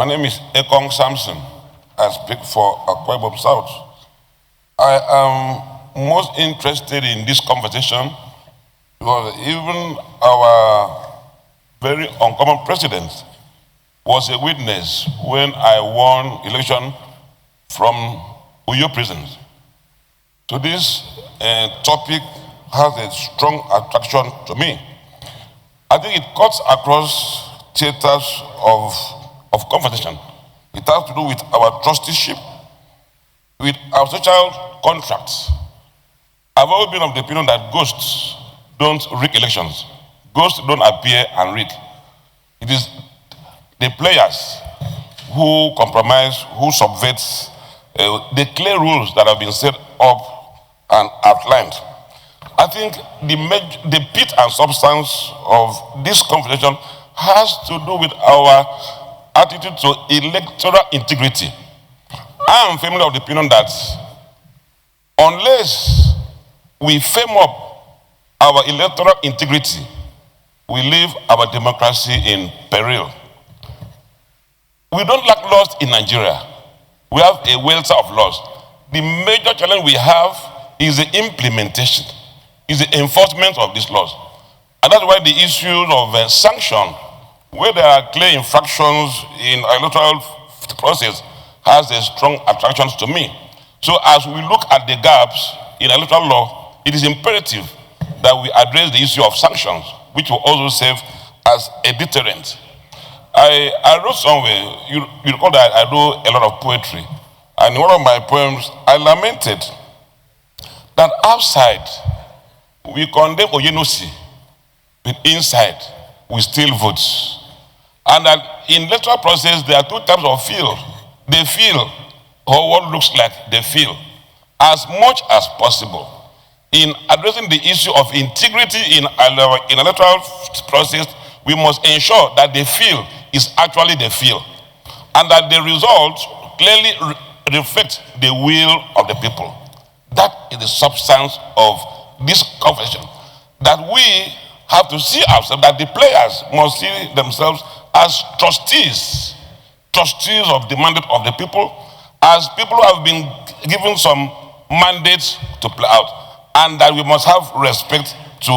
My name is Ekong Samson. I speak for Akwa Ibom South. I am most interested in this conversation because even our very uncommon president was a witness when I won election from Uyo prison. So this topic has a strong attraction to me. I think it cuts across theaters of conversation. It has to do with our trusteeship, with our social contracts. I've always been of the opinion that ghosts don't rig elections. Ghosts don't appear and rig. It is the players who compromise, who subvert the clear rules that have been set up and outlined. I think the pith and substance of this conversation has to do with our attitude to electoral integrity. I am firmly of the opinion that unless we firm up our electoral integrity, we leave our democracy in peril. We don't lack laws in Nigeria. We have a welter of laws. The major challenge we have is the implementation, is the enforcement of these laws. And that's why the issues of sanction, where there are clear infractions in electoral process, has a strong attraction to me. So as we look at the gaps in electoral law, it is imperative that we address the issue of sanctions, which will also serve as a deterrent. I wrote somewhere, you recall that I do a lot of poetry, and in one of my poems, I lamented that outside we condemn Oyenosi, but inside we steal votes. And that in electoral process, there are two types of feel. They feel, or what looks like they feel. As much as possible, in addressing the issue of integrity in electoral process, we must ensure that the feel is actually the feel, and that the results clearly reflect the will of the people. That is the substance of this conversation. That we have to see ourselves, that the players must see themselves as trustees of the mandate of the people, as people who have been given some mandates to play out, and that we must have respect to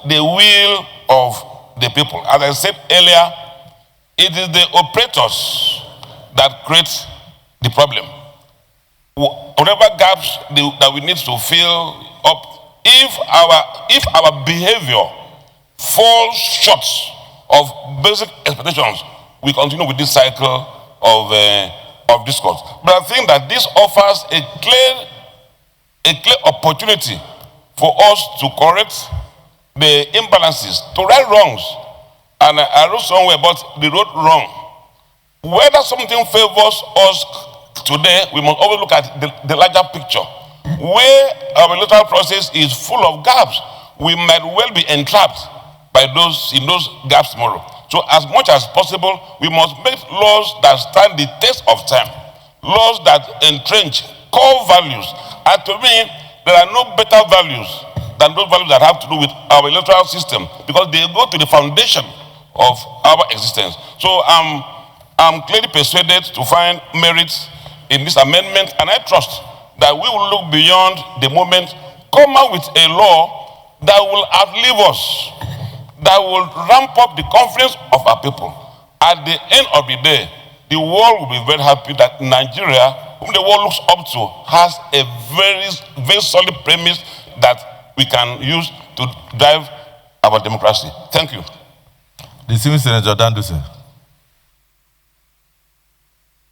the will of the people. As I said earlier, it is the operators that create the problem. Whatever gaps that we need to fill up, if our behavior falls short of basic expectations, we continue with this cycle of discourse. But I think that this offers a clear opportunity for us to correct the imbalances, to right wrongs. And I wrote somewhere about the road wrong. Whether something favors us today, we must always look at the larger picture. Where our electoral process is full of gaps, we might well be entrapped by in those gaps tomorrow. So as much as possible, we must make laws that stand the test of time, laws that entrench core values. And to me, there are no better values than those values that have to do with our electoral system, because they go to the foundation of our existence. So I'm clearly persuaded to find merit in this amendment, and I trust that we will look beyond the moment, come out with a law that will outlive us, that will ramp up the confidence of our people. At the end of the day, the world will be very happy that Nigeria, whom the world looks up to, has a very, very solid premise that we can use to drive our democracy. Thank you. The Senator Danduse.